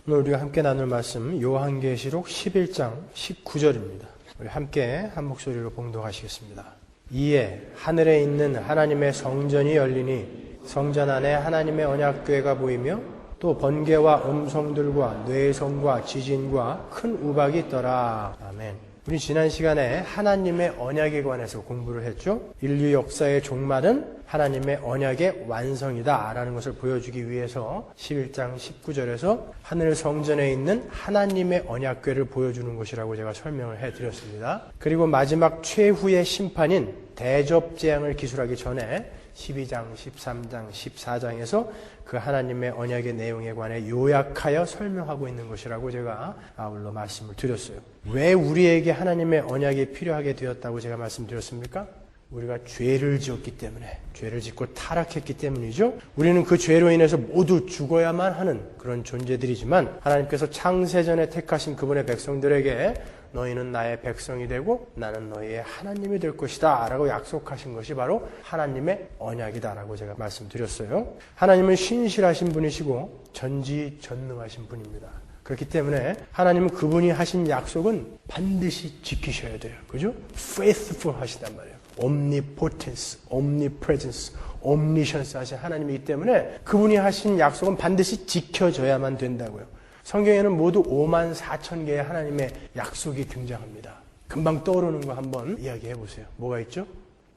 오늘 우리가 함께 나눌 말씀 요한계시록 11장 19절입니다. 우리 함께 한 목소리로 봉독하시겠습니다. 이에 하늘에 있는 하나님의 성전이 열리니 성전 안에 하나님의 언약궤가 보이며 또 번개와 음성들과 뇌성과 지진과 큰 우박이 있더라. 아멘. 우리 지난 시간에 하나님의 언약에 관해서 공부를 했죠. 인류 역사의 종말은 하나님의 언약의 완성이다 라는 것을 보여주기 위해서 11장 19절에서 하늘 성전에 있는 하나님의 언약궤를 보여주는 것이라고 제가 설명을 해드렸습니다. 그리고 마지막 최후의 심판인 대접재앙을 기술하기 전에 12장, 13장, 14장에서 그 하나님의 언약의 내용에 관해 요약하여 설명하고 있는 것이라고 제가 아울러 말씀을 드렸어요. 왜 우리에게 하나님의 언약이 필요하게 되었다고 제가 말씀드렸습니까? 우리가 죄를 지었기 때문에, 죄를 짓고 타락했기 때문이죠. 우리는 그 죄로 인해서 모두 죽어야만 하는 그런 존재들이지만 하나님께서 창세전에 택하신 그분의 백성들에게 너희는 나의 백성이 되고 나는 너희의 하나님이 될 것이다 라고 약속하신 것이 바로 하나님의 언약이다 라고 제가 말씀드렸어요. 하나님은 신실하신 분이시고 전지전능하신 분입니다. 그렇기 때문에 하나님은 그분이 하신 약속은 반드시 지키셔야 돼요. 그죠? faithful 하시단 말이에요. omnipotence, omnipresence, omniscience 하신 하나님이기 때문에 그분이 하신 약속은 반드시 지켜져야만 된다고요. 성경에는 모두 54,000개의 하나님의 약속이 등장합니다. 금방 떠오르는 거 한번 이야기해 보세요. 뭐가 있죠?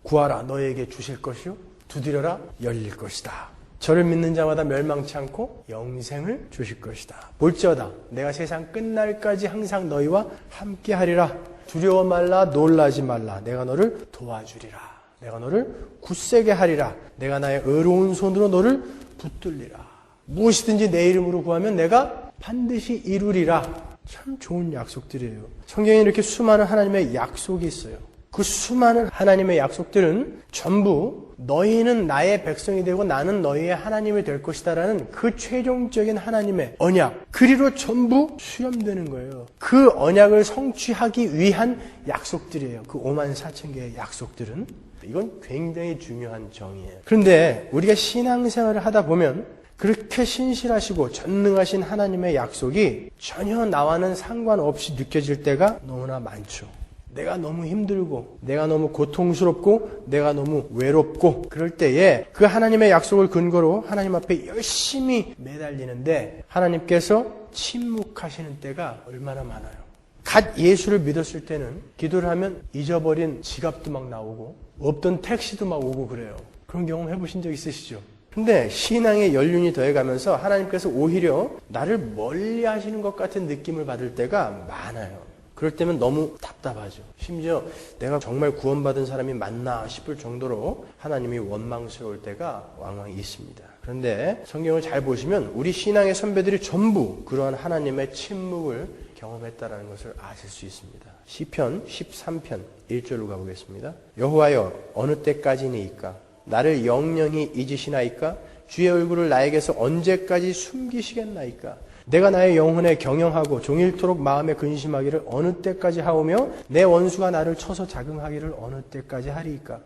구하라 너에게 주실 것이요 두드려라 열릴 것이다. 저를 믿는 자마다 멸망치 않고 영생을 주실 것이다. 볼지어다 내가 세상 끝날까지 항상 너희와 함께하리라. 두려워 말라 놀라지 말라. 내가 너를 도와주리라. 내가 너를 굳세게 하리라. 내가 나의 의로운 손으로 너를 붙들리라. 무엇이든지 내 이름으로 구하면 내가 반드시 이루리라. 참 좋은 약속들이에요. 성경에 이렇게 수많은 하나님의 약속이 있어요. 그 수많은 하나님의 약속들은 전부 너희는 나의 백성이 되고 나는 너희의 하나님이 될 것이다 라는 그 최종적인 하나님의 언약, 그리로 전부 수렴되는 거예요. 그 언약을 성취하기 위한 약속들이에요. 그 54,000개의 약속들은. 이건 굉장히 중요한 정의예요. 그런데 우리가 신앙생활을 하다 보면 그렇게 신실하시고 전능하신 하나님의 약속이 전혀 나와는 상관없이 느껴질 때가 너무나 많죠. 내가 너무 힘들고 내가 너무 고통스럽고 내가 너무 외롭고 그럴 때에 그 하나님의 약속을 근거로 하나님 앞에 열심히 매달리는데 하나님께서 침묵하시는 때가 얼마나 많아요. 갓 예수를 믿었을 때는 기도를 하면 잊어버린 지갑도 막 나오고 없던 택시도 막 오고 그래요. 그런 경험 해보신 적 있으시죠? 근데 신앙의 연륜이 더해가면서 하나님께서 오히려 나를 멀리 하시는 것 같은 느낌을 받을 때가 많아요. 그럴 때면 너무 답답하죠. 심지어 내가 정말 구원받은 사람이 맞나 싶을 정도로 하나님이 원망스러울 때가 왕왕 있습니다. 그런데 성경을 잘 보시면 우리 신앙의 선배들이 전부 그러한 하나님의 침묵을 경험했다는 것을 아실 수 있습니다. 시편 13편 1절로 가보겠습니다. 여호와여 어느 때까지니이까 나를 영영히 잊으시나이까? 주의 얼굴을 나에게서 언제까지 숨기시겠나이까? 내가 나의 영혼에 경영하고 종일토록 마음에 근심하기를 어느 때까지 하오며 내 원수가 나를 쳐서 자긍하기를 어느 때까지 하리이까?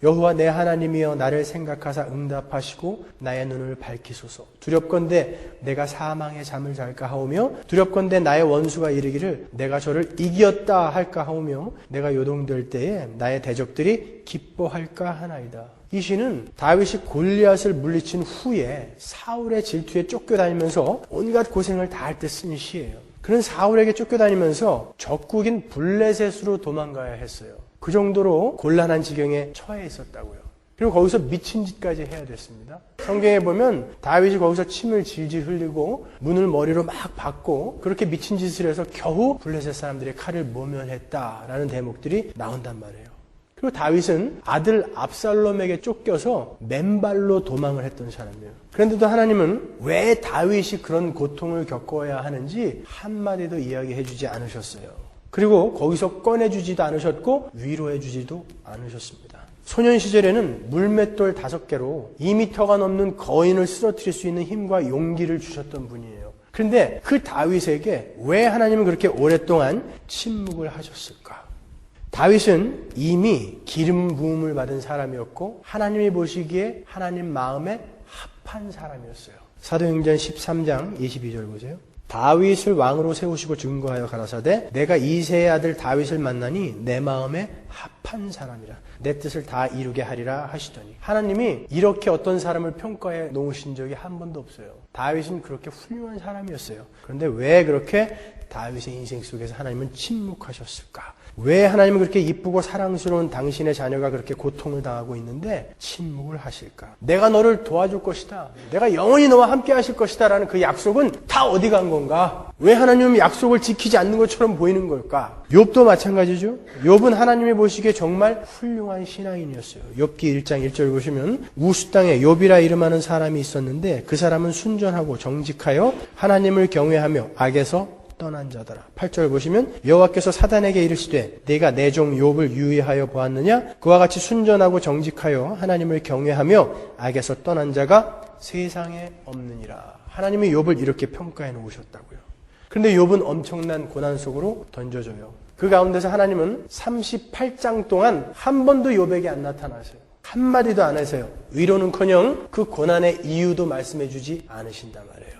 여호와 내 하나님이여 나를 생각하사 응답하시고 나의 눈을 밝히소서. 두렵건대 내가 사망의 잠을 잘까 하오며 두렵건대 나의 원수가 이르기를 내가 저를 이겼다 할까 하오며 내가 요동될 때에 나의 대적들이 기뻐할까 하나이다. 이 시는 다윗이 골리앗을 물리친 후에 사울의 질투에 쫓겨다니면서 온갖 고생을 다 할 때 쓴 시예요. 그는 사울에게 쫓겨다니면서 적국인 블레셋으로 도망가야 했어요. 그 정도로 곤란한 지경에 처해 있었다고요. 그리고 거기서 미친 짓까지 해야 됐습니다. 성경에 보면 다윗이 거기서 침을 질질 흘리고 문을 머리로 막 박고 그렇게 미친 짓을 해서 겨우 블레셋 사람들의 칼을 모면했다라는 대목들이 나온단 말이에요. 그리고 다윗은 아들 압살롬에게 쫓겨서 맨발로 도망을 했던 사람이에요. 그런데도 하나님은 왜 다윗이 그런 고통을 겪어야 하는지 한마디도 이야기해 주지 않으셨어요. 그리고 거기서 꺼내주지도 않으셨고 위로해주지도 않으셨습니다. 소년 시절에는 물맷돌 5개로 2m가 넘는 거인을 쓰러뜨릴 수 있는 힘과 용기를 주셨던 분이에요. 그런데 그 다윗에게 왜 하나님은 그렇게 오랫동안 침묵을 하셨을까? 다윗은 이미 기름 부음을 받은 사람이었고 하나님이 보시기에 하나님 마음에 합한 사람이었어요. 사도행전 13장 22절 보세요. 다윗을 왕으로 세우시고 증거하여 가라사대 내가 이새의 아들 다윗을 만나니 내 마음에 합한 사람이라 내 뜻을 다 이루게 하리라 하시더니 하나님이 이렇게 어떤 사람을 평가해 놓으신 적이 한 번도 없어요. 다윗은 그렇게 훌륭한 사람이었어요. 그런데 왜 그렇게 다윗의 인생 속에서 하나님은 침묵하셨을까? 왜 하나님은 그렇게 이쁘고 사랑스러운 당신의 자녀가 그렇게 고통을 당하고 있는데 침묵을 하실까? 내가 너를 도와줄 것이다. 내가 영원히 너와 함께 하실 것이다 라는 그 약속은 다 어디 간 건가? 왜 하나님은 약속을 지키지 않는 것처럼 보이는 걸까? 욥도 마찬가지죠. 욥은 하나님이 보시기에 정말 훌륭한 신앙인이었어요. 욥기 1장 1절 보시면 우스 땅에 욥이라 이름하는 사람이 있었는데 그 사람은 순전하고 정직하여 하나님을 경외하며 악에서 떠난 자더라. 8절 보시면 여호와께서 사단에게 이르시되 내가 내 종 욥을 유의하여 보았느냐? 그와 같이 순전하고 정직하여 하나님을 경외하며 악에서 떠난 자가 세상에 없느니라. 하나님이 욥을 이렇게 평가해 놓으셨다고요. 그런데 욥은 엄청난 고난 속으로 던져져요. 그 가운데서 하나님은 38장 동안 한 번도 욥에게 안 나타나세요. 한마디도 안 하세요. 위로는커녕 그 고난의 이유도 말씀해 주지 않으신단 말이에요.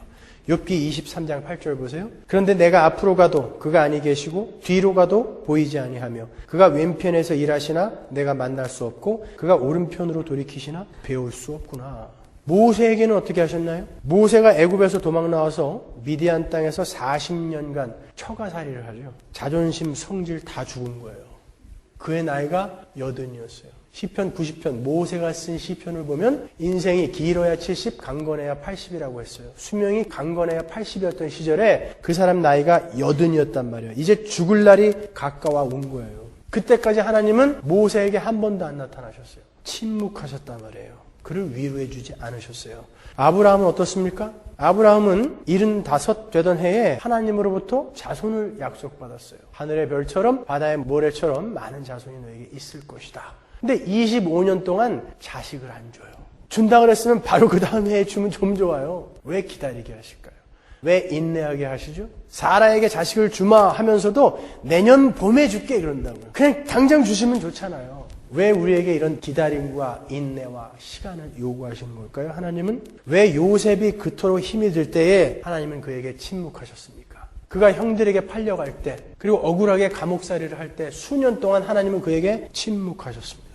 욥기 23장 8절 보세요. 그런데 내가 앞으로 가도 그가 아니 계시고 뒤로 가도 보이지 아니하며 그가 왼편에서 일하시나 내가 만날 수 없고 그가 오른편으로 돌이키시나 배울 수 없구나. 모세에게는 어떻게 하셨나요? 모세가 애굽에서 도망 나와서 미디안 땅에서 40년간 처가살이를 하죠. 자존심, 성질 다 죽은 거예요. 그의 나이가 80이었어요. 시편 90편 모세가 쓴 시편을 보면 인생이 길어야 70, 강건해야 80이라고 했어요. 수명이 강건해야 80이었던 시절에 그 사람 나이가 80이었단 말이에요. 이제 죽을 날이 가까워 온 거예요. 그때까지 하나님은 모세에게 한 번도 안 나타나셨어요. 침묵하셨단 말이에요. 그를 위로해 주지 않으셨어요. 아브라함은 어떻습니까? 아브라함은 75 되던 해에 하나님으로부터 자손을 약속받았어요. 하늘의 별처럼 바다의 모래처럼 많은 자손이 너에게 있을 것이다. 근데 25년 동안 자식을 안 줘요. 준다 그랬으면 바로 그 다음 해에 주면 좀 좋아요. 왜 기다리게 하실까요? 왜 인내하게 하시죠? 사라에게 자식을 주마 하면서도 내년 봄에 줄게 그런다고요. 그냥 당장 주시면 좋잖아요. 왜 우리에게 이런 기다림과 인내와 시간을 요구하시는 걸까요? 하나님은 왜 요셉이 그토록 힘이 들 때에 하나님은 그에게 침묵하셨습니까? 그가 형들에게 팔려갈 때 그리고 억울하게 감옥살이를 할 때 수년 동안 하나님은 그에게 침묵하셨습니다.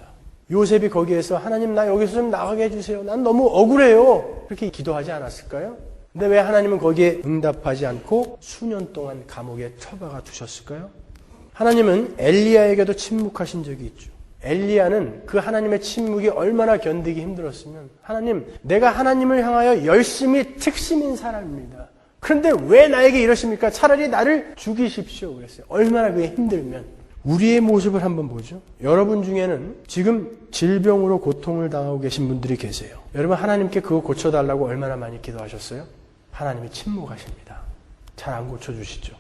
요셉이 거기에서 하나님 나 여기서 좀 나가게 해주세요. 난 너무 억울해요. 그렇게 기도하지 않았을까요? 근데 왜 하나님은 거기에 응답하지 않고 수년 동안 감옥에 처박아 두셨을까요? 하나님은 엘리야에게도 침묵하신 적이 있죠. 엘리야는 그 하나님의 침묵이 얼마나 견디기 힘들었으면 하나님 내가 하나님을 향하여 열심히 특심인 사람입니다. 그런데 왜 나에게 이러십니까? 차라리 나를 죽이십시오 그랬어요. 얼마나 그게 힘들면. 우리의 모습을 한번 보죠. 여러분 중에는 지금 질병으로 고통을 당하고 계신 분들이 계세요. 여러분 하나님께 그거 고쳐달라고 얼마나 많이 기도하셨어요? 하나님이 침묵하십니다. 잘 안 고쳐주시죠.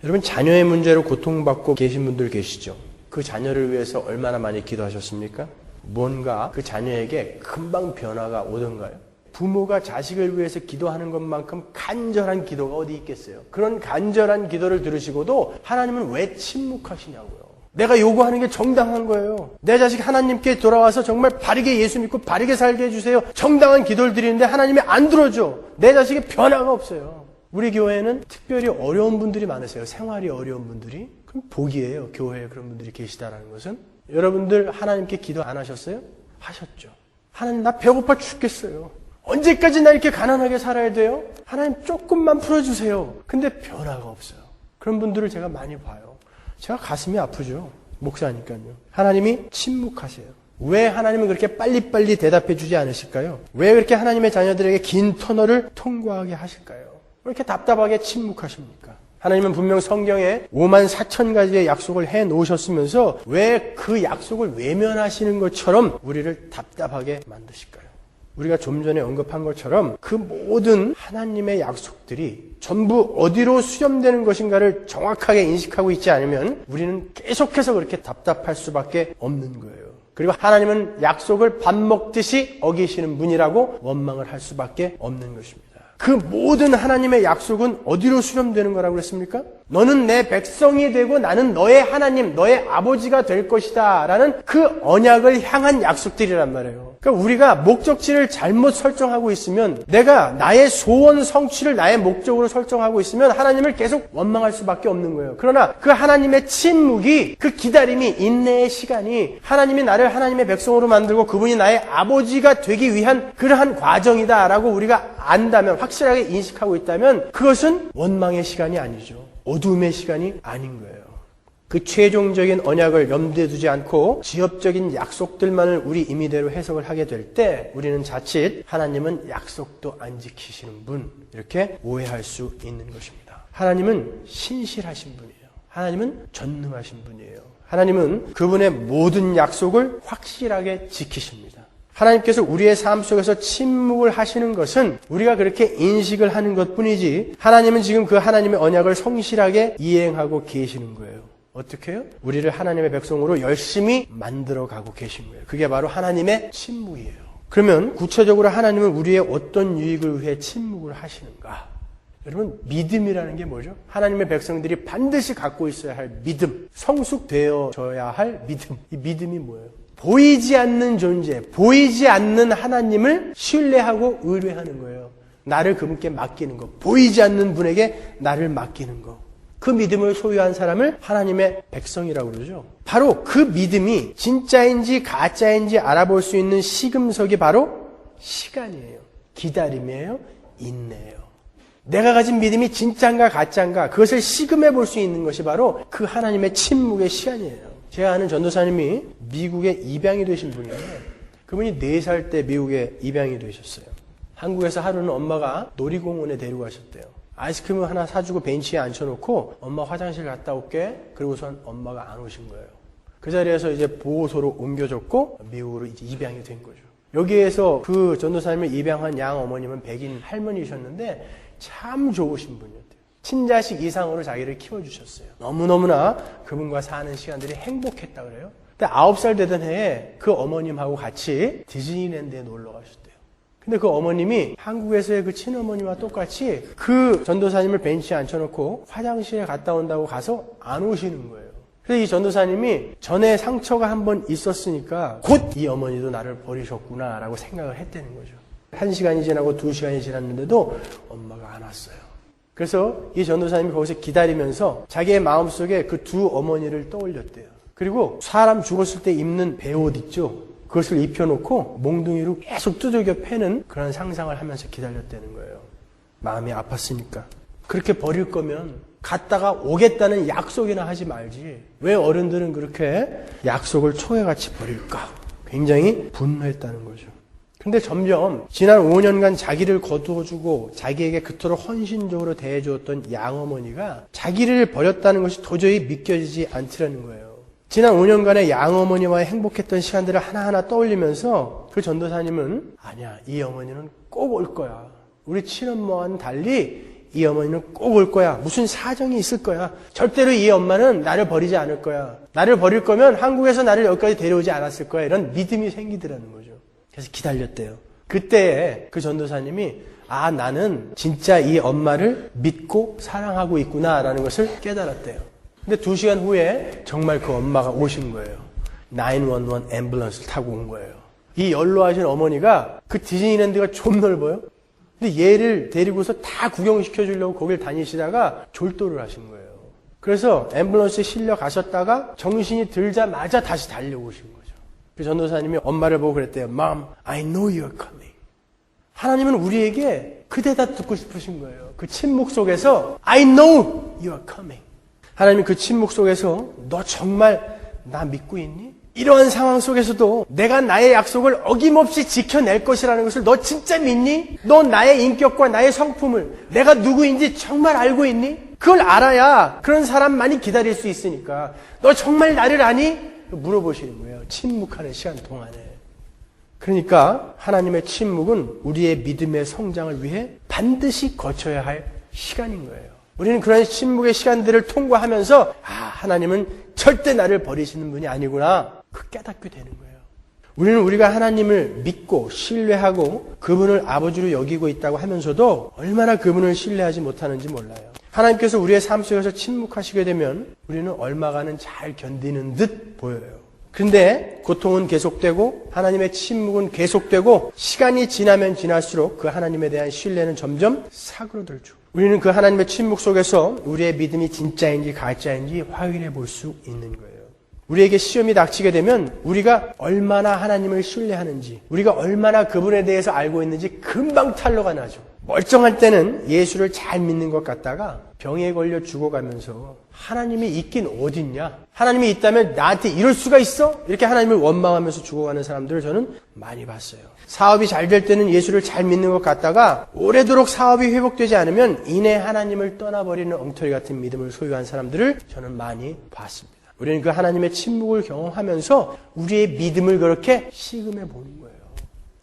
여러분 자녀의 문제로 고통받고 계신 분들 계시죠. 그 자녀를 위해서 얼마나 많이 기도하셨습니까? 뭔가 그 자녀에게 금방 변화가 오던가요? 부모가 자식을 위해서 기도하는 것만큼 간절한 기도가 어디 있겠어요? 그런 간절한 기도를 들으시고도 하나님은 왜 침묵하시냐고요. 내가 요구하는 게 정당한 거예요. 내 자식 하나님께 돌아와서 정말 바르게 예수 믿고 바르게 살게 해주세요. 정당한 기도를 드리는데 하나님이 안 들어줘. 내 자식의 변화가 없어요. 우리 교회에는 특별히 어려운 분들이 많으세요. 생활이 어려운 분들이. 그럼 복이에요. 교회에 그런 분들이 계시다라는 것은. 여러분들 하나님께 기도 안 하셨어요? 하셨죠. 하나님 나 배고파 죽겠어요. 언제까지 나 이렇게 가난하게 살아야 돼요? 하나님 조금만 풀어주세요. 근데 변화가 없어요. 그런 분들을 제가 많이 봐요. 제가 가슴이 아프죠. 목사니까요. 하나님이 침묵하세요. 왜 하나님은 그렇게 빨리빨리 대답해 주지 않으실까요? 왜 그렇게 하나님의 자녀들에게 긴 터널을 통과하게 하실까요? 왜 이렇게 답답하게 침묵하십니까? 하나님은 분명 성경에 54,000가지의 약속을 해 놓으셨으면서 왜 그 약속을 외면하시는 것처럼 우리를 답답하게 만드실까요? 우리가 좀 전에 언급한 것처럼 그 모든 하나님의 약속들이 전부 어디로 수렴되는 것인가를 정확하게 인식하고 있지 않으면 우리는 계속해서 그렇게 답답할 수밖에 없는 거예요. 그리고 하나님은 약속을 밥 먹듯이 어기시는 분이라고 원망을 할 수밖에 없는 것입니다. 그 모든 하나님의 약속은 어디로 수렴되는 거라고 그랬습니까? 너는 내 백성이 되고 나는 너의 하나님, 너의 아버지가 될 것이다 라는 그 언약을 향한 약속들이란 말이에요. 그러니까 우리가 목적지를 잘못 설정하고 있으면, 내가 나의 소원 성취를 나의 목적으로 설정하고 있으면 하나님을 계속 원망할 수밖에 없는 거예요. 그러나 그 하나님의 침묵이, 그 기다림이, 인내의 시간이 하나님이 나를 하나님의 백성으로 만들고 그분이 나의 아버지가 되기 위한 그러한 과정이다라고 우리가 안다면, 확실하게 인식하고 있다면, 그것은 원망의 시간이 아니죠. 어두움의 시간이 아닌 거예요. 그 최종적인 언약을 염두에 두지 않고 지엽적인 약속들만을 우리 임의대로 해석을 하게 될 때 우리는 자칫 하나님은 약속도 안 지키시는 분, 이렇게 오해할 수 있는 것입니다. 하나님은 신실하신 분이에요. 하나님은 전능하신 분이에요. 하나님은 그분의 모든 약속을 확실하게 지키십니다. 하나님께서 우리의 삶 속에서 침묵을 하시는 것은 우리가 그렇게 인식을 하는 것뿐이지, 하나님은 지금 그 하나님의 언약을 성실하게 이행하고 계시는 거예요. 어떻게 해요? 우리를 하나님의 백성으로 열심히 만들어가고 계신 거예요. 그게 바로 하나님의 침묵이에요. 그러면 구체적으로 하나님은 우리의 어떤 유익을 위해 침묵을 하시는가? 여러분, 믿음이라는 게 뭐죠? 하나님의 백성들이 반드시 갖고 있어야 할 믿음, 성숙되어져야 할 믿음. 이 믿음이 뭐예요? 보이지 않는 존재, 보이지 않는 하나님을 신뢰하고 의뢰하는 거예요. 나를 그분께 맡기는 거, 보이지 않는 분에게 나를 맡기는 거. 그 믿음을 소유한 사람을 하나님의 백성이라고 그러죠. 바로 그 믿음이 진짜인지 가짜인지 알아볼 수 있는 시금석이 바로 시간이에요. 기다림이에요. 인내예요. 내가 가진 믿음이 진짜인가 가짜인가, 그것을 시금해 볼 수 있는 것이 바로 그 하나님의 침묵의 시간이에요. 제가 아는 전도사님이 미국에 입양이 되신 분이에요. 그분이 4살 때 미국에 입양이 되셨어요. 한국에서 하루는 엄마가 놀이공원에 데리고 가셨대요. 아이스크림을 하나 사주고 벤치에 앉혀놓고 엄마 화장실 갔다 올게, 그리고선 엄마가 안 오신 거예요. 그 자리에서 이제 보호소로 옮겨졌고 미국으로 이제 입양이 된 거죠. 여기에서 그 전도사님을 입양한 양 어머님은 백인 할머니셨는데 참 좋으신 분이었대요. 친자식 이상으로 자기를 키워주셨어요. 너무너무나 그분과 사는 시간들이 행복했다 그래요. 근데 9살 되던 해에 그 어머님하고 같이 디즈니랜드에 놀러 가셨대요. 근데 그 어머님이 한국에서의 그 친어머니와 똑같이 그 전도사님을 벤치에 앉혀놓고 화장실에 갔다 온다고 가서 안 오시는 거예요. 그래서 이 전도사님이 전에 상처가 한번 있었으니까 곧 이 어머니도 나를 버리셨구나 라고 생각을 했다는 거죠. 1시간이 지나고 2시간이 지났는데도 엄마가 안 왔어요. 그래서 이 전도사님이 거기서 기다리면서 자기의 마음속에 그 두 어머니를 떠올렸대요. 그리고 사람 죽었을 때 입는 베옷 있죠? 그것을 입혀놓고 몽둥이로 계속 두들겨 패는 그런 상상을 하면서 기다렸다는 거예요. 마음이 아팠으니까. 그렇게 버릴 거면 갔다가 오겠다는 약속이나 하지 말지, 왜 어른들은 그렇게 약속을 초해같이 버릴까? 굉장히 분노했다는 거죠. 근데 점점 지난 5년간 자기를 거두어주고 자기에게 그토록 헌신적으로 대해주었던 양어머니가 자기를 버렸다는 것이 도저히 믿겨지지 않더라는 거예요. 지난 5년간의 양어머니와의 행복했던 시간들을 하나하나 떠올리면서 그 전도사님은, 아니야, 이 어머니는 꼭 올 거야. 우리 친엄마와는 달리 이 어머니는 꼭 올 거야. 무슨 사정이 있을 거야. 절대로 이 엄마는 나를 버리지 않을 거야. 나를 버릴 거면 한국에서 나를 여기까지 데려오지 않았을 거야. 이런 믿음이 생기더라는 거죠. 그래서 기다렸대요. 그때 그 전도사님이, 아, 나는 진짜 이 엄마를 믿고 사랑하고 있구나라는 것을 깨달았대요. 근데 2시간 후에 정말 그 엄마가 오신 거예요. 911 앰뷸런스를 타고 온 거예요. 이 연로하신 어머니가, 그 디즈니랜드가 좀 넓어요. 근데 얘를 데리고서 다 구경시켜 주려고 거길 다니시다가 졸도를 하신 거예요. 그래서 앰뷸런스에 실려 가셨다가 정신이 들자마자 다시 달려오신 거예요. 그 전도사님이 엄마를 보고 그랬대요. Mom, I know you're coming. 하나님은 우리에게 그 대답 듣고 싶으신 거예요. 그 침묵 속에서 I know you're coming. 하나님이 그 침묵 속에서 너 정말 나 믿고 있니? 이러한 상황 속에서도 내가 나의 약속을 어김없이 지켜낼 것이라는 것을 너 진짜 믿니? 너 나의 인격과 나의 성품을, 내가 누구인지 정말 알고 있니? 그걸 알아야 그런 사람만이 기다릴 수 있으니까 너 정말 나를 아니? 물어보시는 거예요. 침묵하는 시간 동안에. 그러니까 하나님의 침묵은 우리의 믿음의 성장을 위해 반드시 거쳐야 할 시간인 거예요. 우리는 그런 침묵의 시간들을 통과하면서, 아, 하나님은 절대 나를 버리시는 분이 아니구나, 그 깨닫게 되는 거예요. 우리는 우리가 하나님을 믿고 신뢰하고 그분을 아버지로 여기고 있다고 하면서도 얼마나 그분을 신뢰하지 못하는지 몰라요. 하나님께서 우리의 삶 속에서 침묵하시게 되면 우리는 얼마간은 잘 견디는 듯 보여요. 그런데 고통은 계속되고 하나님의 침묵은 계속되고 시간이 지나면 지날수록 그 하나님에 대한 신뢰는 점점 사그러들죠. 우리는 그 하나님의 침묵 속에서 우리의 믿음이 진짜인지 가짜인지 확인해 볼 수 있는 거예요. 우리에게 시험이 닥치게 되면 우리가 얼마나 하나님을 신뢰하는지, 우리가 얼마나 그분에 대해서 알고 있는지 금방 탄로가 나죠. 멀쩡할 때는 예수를 잘 믿는 것 같다가 병에 걸려 죽어가면서 하나님이 있긴 어딨냐? 하나님이 있다면 나한테 이럴 수가 있어? 이렇게 하나님을 원망하면서 죽어가는 사람들을 저는 많이 봤어요. 사업이 잘 될 때는 예수를 잘 믿는 것 같다가 오래도록 사업이 회복되지 않으면 이내 하나님을 떠나버리는 엉터리 같은 믿음을 소유한 사람들을 저는 많이 봤습니다. 우리는 그 하나님의 침묵을 경험하면서 우리의 믿음을 그렇게 시금해 보는 거예요.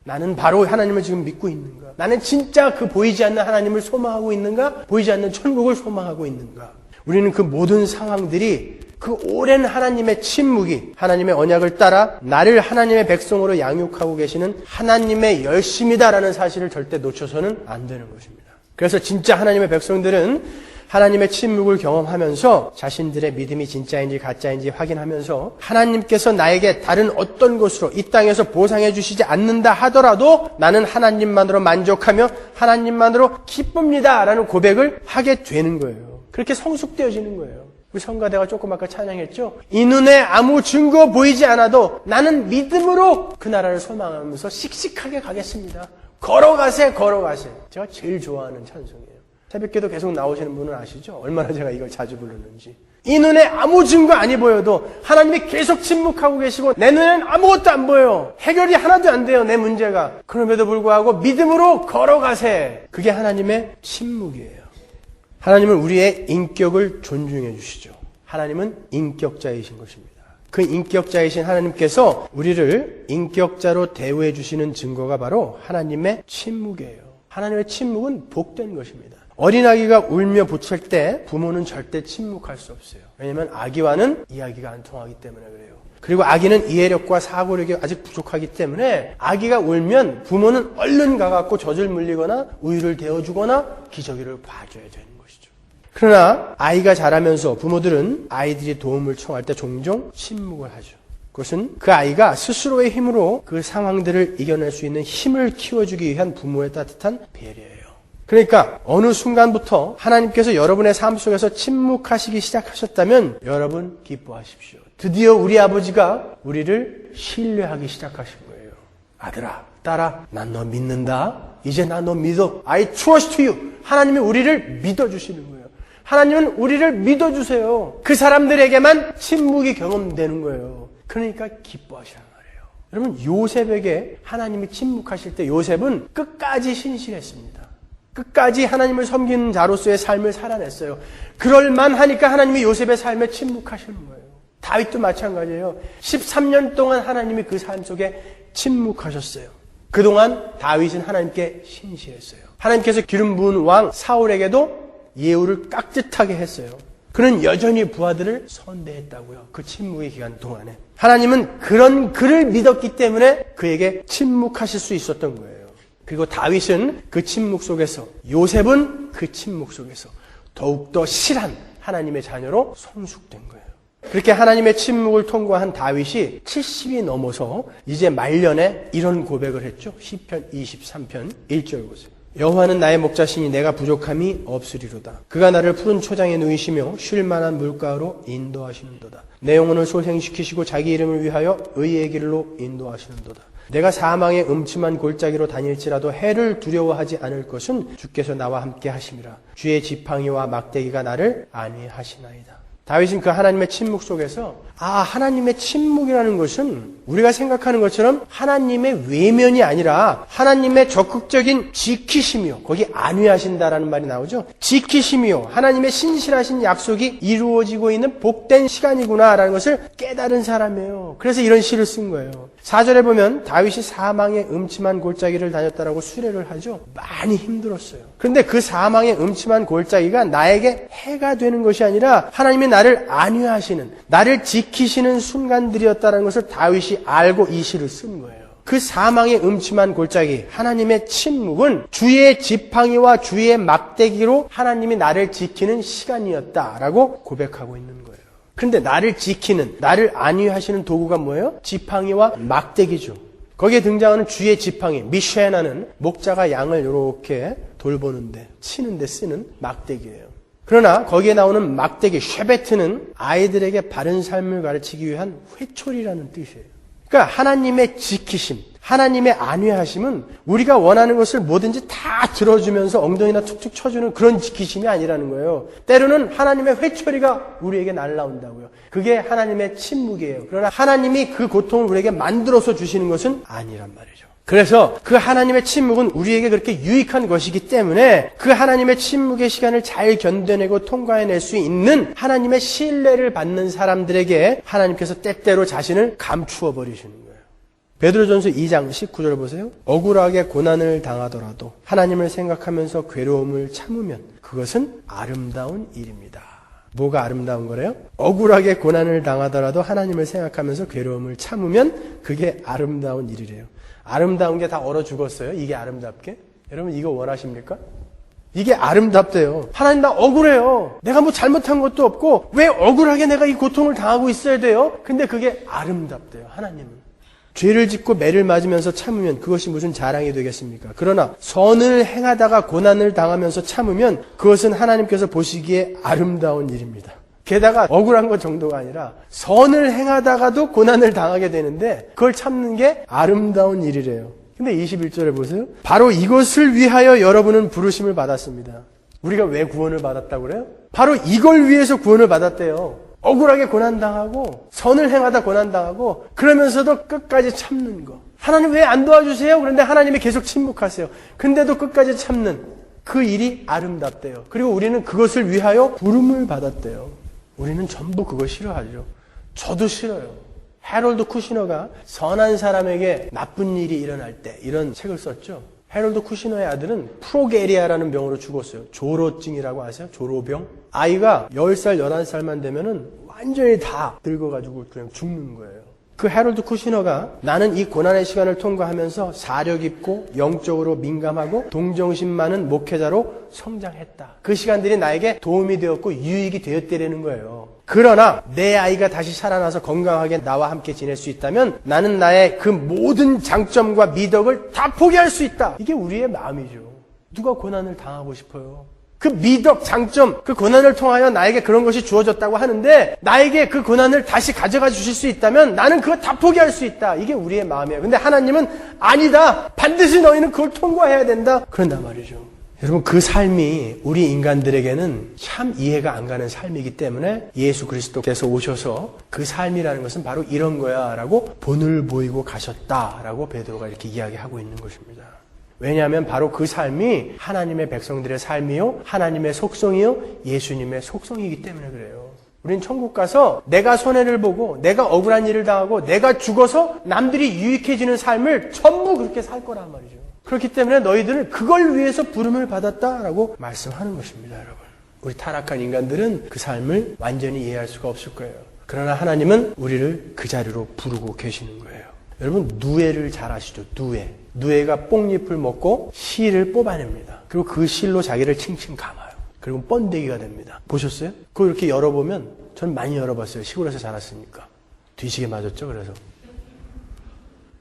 나는 바로 하나님을 지금 믿고 있는가? 나는 진짜 그 보이지 않는 하나님을 소망하고 있는가? 보이지 않는 천국을 소망하고 있는가? 우리는 그 모든 상황들이 그 오랜 하나님의 침묵이 하나님의 언약을 따라 나를 하나님의 백성으로 양육하고 계시는 하나님의 열심이다라는 사실을 절대 놓쳐서는 안 되는 것입니다. 그래서 진짜 하나님의 백성들은 하나님의 침묵을 경험하면서 자신들의 믿음이 진짜인지 가짜인지 확인하면서 하나님께서 나에게 다른 어떤 것으로 이 땅에서 보상해 주시지 않는다 하더라도 나는 하나님만으로 만족하며 하나님만으로 기쁩니다 라는 고백을 하게 되는 거예요. 그렇게 성숙되어지는 거예요. 우리 성가대가 조금 아까 찬양했죠. 이 눈에 아무 증거 보이지 않아도 나는 믿음으로 그 나라를 소망하면서 씩씩하게 가겠습니다. 걸어가세 걸어가세. 제가 제일 좋아하는 찬송이에요. 새벽기도 계속 나오시는 분은 아시죠? 얼마나 제가 이걸 자주 부르는지. 이 눈에 아무 증거 아니 보여도 하나님이 계속 침묵하고 계시고 내 눈에는 아무것도 안 보여요. 해결이 하나도 안 돼요. 내 문제가. 그럼에도 불구하고 믿음으로 걸어가세. 그게 하나님의 침묵이에요. 하나님은 우리의 인격을 존중해 주시죠. 하나님은 인격자이신 것입니다. 그 인격자이신 하나님께서 우리를 인격자로 대우해 주시는 증거가 바로 하나님의 침묵이에요. 하나님의 침묵은 복된 것입니다. 어린아기가 울며 부칠 때 부모는 절대 침묵할 수 없어요. 왜냐하면 아기와는 이야기가 안 통하기 때문에 그래요. 그리고 아기는 이해력과 사고력이 아직 부족하기 때문에 아기가 울면 부모는 얼른 가갖고 젖을 물리거나 우유를 데워주거나 기저귀를 봐줘야 되는 것이죠. 그러나 아이가 자라면서 부모들은 아이들이 도움을 청할 때 종종 침묵을 하죠. 그것은 그 아이가 스스로의 힘으로 그 상황들을 이겨낼 수 있는 힘을 키워주기 위한 부모의 따뜻한 배려예요. 그러니까 어느 순간부터 하나님께서 여러분의 삶 속에서 침묵하시기 시작하셨다면 여러분 기뻐하십시오. 드디어 우리 아버지가 우리를 신뢰하기 시작하신 거예요. 아들아, 딸아, 난 너 믿는다. 이제 나 너 믿어. I trust you. 하나님이 우리를 믿어주시는 거예요. 하나님은 우리를 믿어주세요. 그 사람들에게만 침묵이 경험되는 거예요. 그러니까 기뻐하시란 말이에요. 여러분, 요셉에게 하나님이 침묵하실 때 요셉은 끝까지 신실했습니다. 끝까지 하나님을 섬기는 자로서의 삶을 살아냈어요. 그럴만하니까 하나님이 요셉의 삶에 침묵하시는 거예요. 다윗도 마찬가지예요. 13년 동안 하나님이 그 삶 속에 침묵하셨어요. 그동안 다윗은 하나님께 신실했어요. 하나님께서 기름 부은 왕 사울에게도 예우를 깍듯하게 했어요. 그는 여전히 부하들을 선대했다고요. 그 침묵의 기간 동안에. 하나님은 그런 그를 믿었기 때문에 그에게 침묵하실 수 있었던 거예요. 그리고 다윗은 그 침묵 속에서, 요셉은 그 침묵 속에서 더욱더 실한 하나님의 자녀로 성숙된 거예요. 그렇게 하나님의 침묵을 통과한 다윗이 70이 넘어서 이제 말년에 이런 고백을 했죠. 시편 23편 1절 보세요. 여호와는 나의 목자시니 내가 부족함이 없으리로다. 그가 나를 푸른 초장에 누이시며 쉴 만한 물가로 인도하시는도다. 내 영혼을 소생시키시고 자기 이름을 위하여 의의 길로 인도하시는도다. 내가 사망의 음침한 골짜기로 다닐지라도 해를 두려워하지 않을 것은 주께서 나와 함께 하심이라. 주의 지팡이와 막대기가 나를 안위하시나이다. 다윗은 그 하나님의 침묵 속에서 하나님의 침묵이라는 것은 우리가 생각하는 것처럼 하나님의 외면이 아니라 하나님의 적극적인 지키심이요. 거기 안위하신다라는 말이 나오죠. 지키심이요. 하나님의 신실하신 약속이 이루어지고 있는 복된 시간이구나라는 것을 깨달은 사람이에요. 그래서 이런 시를 쓴 거예요. 4절에 보면 다윗이 사망의 음침한 골짜기를 다녔다라고 수레를 하죠. 많이 힘들었어요. 그런데 그 사망의 음침한 골짜기가 나에게 해가 되는 것이 아니라 하나님이 나를 안위하시는, 나를 지키시는 순간들이었다는 것을 다윗이 알고 이 시를 쓴 거예요. 그 사망의 음침한 골짜기, 하나님의 침묵은 주의 지팡이와 주의 막대기로 하나님이 나를 지키는 시간이었다라고 고백하고 있는 거예요. 그런데 나를 지키는, 나를 안위하시는 도구가 뭐예요? 지팡이와 막대기죠. 거기에 등장하는 주의 지팡이, 미쉐나는 목자가 양을 이렇게 돌보는데, 치는데 쓰는 막대기예요. 그러나 거기에 나오는 막대기, 쉐베트는 아이들에게 바른 삶을 가르치기 위한 회초리라는 뜻이에요. 그러니까 하나님의 지키심, 하나님의 안위하심은 우리가 원하는 것을 뭐든지 다 들어주면서 엉덩이나 툭툭 쳐주는 그런 지키심이 아니라는 거예요. 때로는 하나님의 회초리가 우리에게 날라온다고요. 그게 하나님의 침묵이에요. 그러나 하나님이 그 고통을 우리에게 만들어서 주시는 것은 아니란 말이죠. 그래서 그 하나님의 침묵은 우리에게 그렇게 유익한 것이기 때문에 그 하나님의 침묵의 시간을 잘 견뎌내고 통과해낼 수 있는 하나님의 신뢰를 받는 사람들에게 하나님께서 때때로 자신을 감추어 버리시는 거예요. 베드로전서 2장 19절 보세요. 억울하게 고난을 당하더라도 하나님을 생각하면서 괴로움을 참으면 그것은 아름다운 일입니다. 뭐가 아름다운 거래요? 억울하게 고난을 당하더라도 하나님을 생각하면서 괴로움을 참으면 그게 아름다운 일이래요. 아름다운 게 다 얼어 죽었어요? 이게 아름답게? 여러분 이거 원하십니까? 이게 아름답대요. 하나님 나 억울해요. 내가 뭐 잘못한 것도 없고 왜 억울하게 내가 이 고통을 당하고 있어야 돼요? 근데 그게 아름답대요. 하나님은. 죄를 짓고 매를 맞으면서 참으면 그것이 무슨 자랑이 되겠습니까? 그러나 선을 행하다가 고난을 당하면서 참으면 그것은 하나님께서 보시기에 아름다운 일입니다. 게다가 억울한 것 정도가 아니라 선을 행하다가도 고난을 당하게 되는데 그걸 참는 게 아름다운 일이래요. 근데 21절에 보세요. 바로 이것을 위하여 여러분은 부르심을 받았습니다. 우리가 왜 구원을 받았다고 그래요? 바로 이걸 위해서 구원을 받았대요. 억울하게 고난당하고 선을 행하다 고난당하고 그러면서도 끝까지 참는 거. 하나님 왜 안 도와주세요? 그런데 하나님이 계속 침묵하세요. 근데도 끝까지 참는 그 일이 아름답대요. 그리고 우리는 그것을 위하여 부름을 받았대요. 우리는 전부 그거 싫어하죠. 저도 싫어요. 해롤드 쿠시너가 선한 사람에게 나쁜 일이 일어날 때 이런 책을 썼죠. 해롤드 쿠시너의 아들은 프로게리아라는 병으로 죽었어요. 조로증이라고 아세요? 조로병. 아이가 10살, 11살만 되면은 완전히 다 늙어가지고 그냥 죽는 거예요. 그 해롤드 쿠시너가 나는 이 고난의 시간을 통과하면서 사려 깊고 영적으로 민감하고 동정심 많은 목회자로 성장했다. 그 시간들이 나에게 도움이 되었고 유익이 되었다는 거예요. 그러나 내 아이가 다시 살아나서 건강하게 나와 함께 지낼 수 있다면 나는 나의 그 모든 장점과 미덕을 다 포기할 수 있다. 이게 우리의 마음이죠. 누가 고난을 당하고 싶어요? 그 미덕, 장점, 그 고난을 통하여 나에게 그런 것이 주어졌다고 하는데 나에게 그 고난을 다시 가져가 주실 수 있다면 나는 그거 다 포기할 수 있다. 이게 우리의 마음이에요. 근데 하나님은 아니다. 반드시 너희는 그걸 통과해야 된다. 그런단 말이죠. 여러분 그 삶이 우리 인간들에게는 참 이해가 안 가는 삶이기 때문에 예수 그리스도께서 오셔서 그 삶이라는 것은 바로 이런 거야 라고 본을 보이고 가셨다라고 베드로가 이렇게 이야기하고 있는 것입니다. 왜냐하면 바로 그 삶이 하나님의 백성들의 삶이요, 하나님의 속성이요, 예수님의 속성이기 때문에 그래요. 우린 천국 가서 내가 손해를 보고 내가 억울한 일을 당하고 내가 죽어서 남들이 유익해지는 삶을 전부 그렇게 살 거란 말이죠. 그렇기 때문에 너희들은 그걸 위해서 부름을 받았다라고 말씀하는 것입니다, 여러분. 우리 타락한 인간들은 그 삶을 완전히 이해할 수가 없을 거예요. 그러나 하나님은 우리를 그 자리로 부르고 계시는 거예요. 여러분 누에를 잘 아시죠? 누에가 뽕잎을 먹고 실을 뽑아냅니다. 그리고 그 실로 자기를 칭칭 감아요. 그리고 번데기가 됩니다. 보셨어요? 그거 이렇게 열어보면 전 많이 열어봤어요. 시골에서 자랐으니까. 뒤지게 맞았죠. 그래서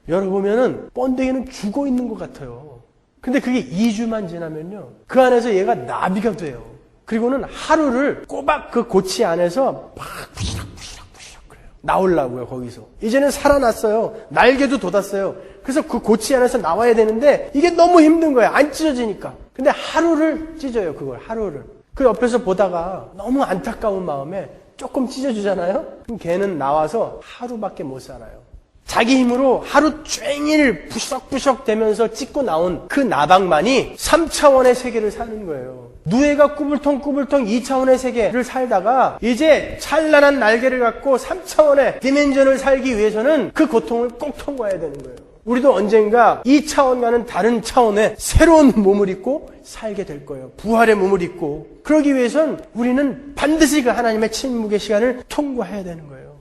열어보면은 번데기는 죽어 있는 것 같아요. 근데 그게 2주만 지나면요 그 안에서 얘가 나비가 돼요. 그리고는 하루를 꼬박 그 고치 안에서 막 부시럭부시럭 그래요. 나오려고요. 거기서 이제는 살아났어요. 날개도 돋았어요. 그래서 그 고치 안에서 나와야 되는데 이게 너무 힘든 거예요. 안 찢어지니까. 근데 하루를 찢어요. 그걸 하루를. 그 옆에서 보다가 너무 안타까운 마음에 조금 찢어주잖아요. 그럼 걔는 나와서 하루밖에 못 살아요. 자기 힘으로 하루 종일 부석부석 되면서 찢고 나온 그 나방만이 3차원의 세계를 사는 거예요. 누에가 꾸불통꾸불통 2차원의 세계를 살다가 이제 찬란한 날개를 갖고 3차원의 디멘전을 살기 위해서는 그 고통을 꼭 통과해야 되는 거예요. 우리도 언젠가 2차원과는 다른 차원의 새로운 몸을 입고 살게 될 거예요. 부활의 몸을 입고. 그러기 위해선 우리는 반드시 그 하나님의 침묵의 시간을 통과해야 되는 거예요.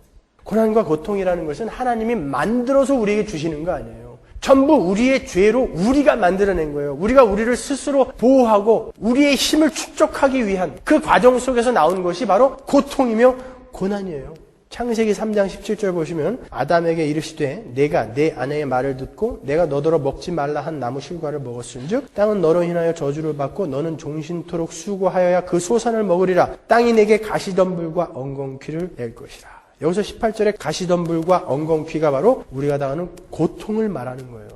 고난과 고통이라는 것은 하나님이 만들어서 우리에게 주시는 거 아니에요. 전부 우리의 죄로 우리가 만들어낸 거예요. 우리가 우리를 스스로 보호하고 우리의 힘을 축적하기 위한 그 과정 속에서 나온 것이 바로 고통이며 고난이에요. 창세기 3장 17절 보시면 아담에게 이르시되 내가 내 아내의 말을 듣고 내가 너더러 먹지 말라 한 나무 실과를 먹었은즉 땅은 너로 인하여 저주를 받고 너는 종신토록 수고하여야 그 소산을 먹으리라. 땅이 내게 가시덤불과 엉겅퀴를 낼 것이라. 여기서 18절에 가시덤불과 엉겅퀴가 바로 우리가 당하는 고통을 말하는 거예요.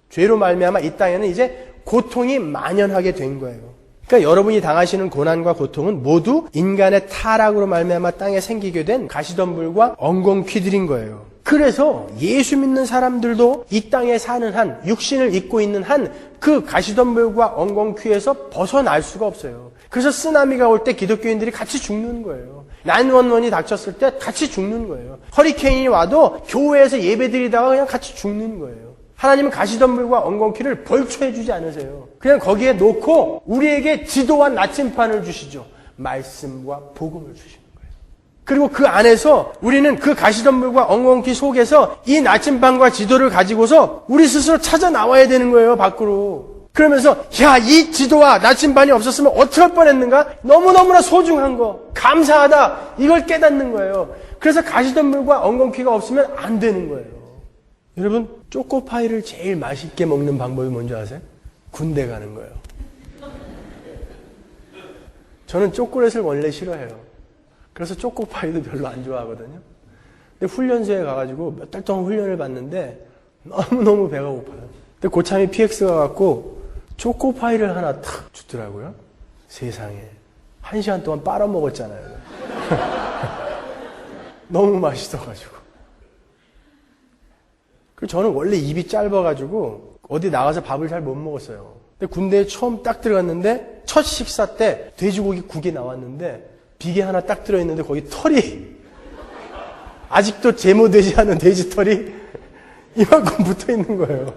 죄로 말미암아 이 땅에는 이제 고통이 만연하게 된 거예요. 그러니까 여러분이 당하시는 고난과 고통은 모두 인간의 타락으로 말미암아 땅에 생기게 된 가시덤불과 엉겅퀴들인 거예요. 그래서 예수 믿는 사람들도 이 땅에 사는 한, 육신을 입고 있는 한 그 가시덤불과 엉겅퀴에서 벗어날 수가 없어요. 그래서 쓰나미가 올 때 기독교인들이 같이 죽는 거예요. 911이 닥쳤을 때 같이 죽는 거예요. 허리케인이 와도 교회에서 예배드리다가 그냥 같이 죽는 거예요. 하나님은 가시덤불과 엉겅퀴를 벌초해 주지 않으세요. 그냥 거기에 놓고 우리에게 지도와 나침판을 주시죠. 말씀과 복음을 주시는 거예요. 그리고 그 안에서 우리는 그 가시덤불과 엉겅퀴 속에서 이 나침판과 지도를 가지고서 우리 스스로 찾아 나와야 되는 거예요, 밖으로. 그러면서 야, 이 지도와 나침반이 없었으면 어떻게 할 뻔했는가? 너무너무나 소중한 거, 감사하다, 이걸 깨닫는 거예요. 그래서 가시덤불과 엉겅퀴가 없으면 안 되는 거예요. 여러분, 초코파이를 제일 맛있게 먹는 방법이 뭔지 아세요? 군대 가는 거예요. 저는 초콜릿을 원래 싫어해요. 그래서 초코파이도 별로 안 좋아하거든요. 근데 훈련소에 가가지고 몇 달 동안 훈련을 받는데 너무너무 배가 고파요. 근데 고참이 PX가 갖고 초코파이를 하나 탁 주더라고요. 세상에. 1시간 동안 빨아먹었잖아요. 너무 맛있어가지고. 저는 원래 입이 짧아가지고 어디 나가서 밥을 잘 못 먹었어요. 근데 군대에 처음 딱 들어갔는데 첫 식사 때 돼지고기 국이 나왔는데 비계 하나 딱 들어있는데 거기 털이 아직도 제모되지 않은 돼지털이 이만큼 붙어있는 거예요.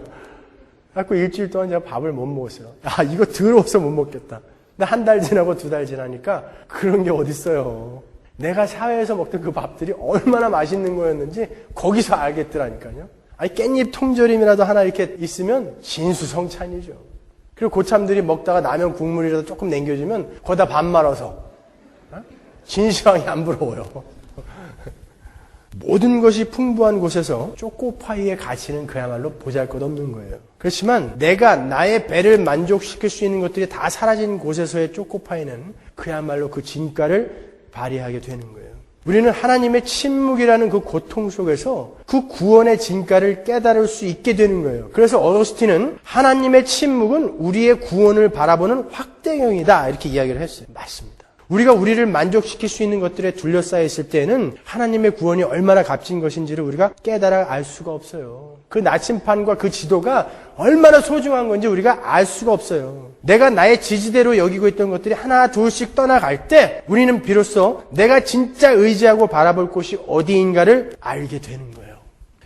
그래서 일주일 동안 제가 밥을 못 먹었어요. 아, 이거 더러워서 못 먹겠다. 근데 한 달 지나고 2달 지나니까 그런 게 어딨어요. 내가 사회에서 먹던 그 밥들이 얼마나 맛있는 거였는지 거기서 알겠더라니까요. 아니, 깻잎 통조림이라도 하나 이렇게 있으면 진수성찬이죠. 그리고 고참들이 먹다가 라면 국물이라도 조금 남겨주면 거기다 밥 말아서 진시황이 안 부러워요. 모든 것이 풍부한 곳에서 초코파이의 가치는 그야말로 보잘것없는 거예요. 그렇지만 내가 나의 배를 만족시킬 수 있는 것들이 다 사라진 곳에서의 초코파이는 그야말로 그 진가를 발휘하게 되는 거예요. 우리는 하나님의 침묵이라는 그 고통 속에서 그 구원의 진가를 깨달을 수 있게 되는 거예요. 그래서 어거스틴은 하나님의 침묵은 우리의 구원을 바라보는 확대경이다, 이렇게 이야기를 했어요. 맞습니다. 우리가 우리를 만족시킬 수 있는 것들에 둘러싸여 있을 때에는 하나님의 구원이 얼마나 값진 것인지를 우리가 깨달아 알 수가 없어요. 그 나침판과 그 지도가 얼마나 소중한 건지 우리가 알 수가 없어요. 내가 나의 지지대로 여기고 있던 것들이 하나 둘씩 떠나갈 때 우리는 비로소 내가 진짜 의지하고 바라볼 곳이 어디인가를 알게 되는 거예요.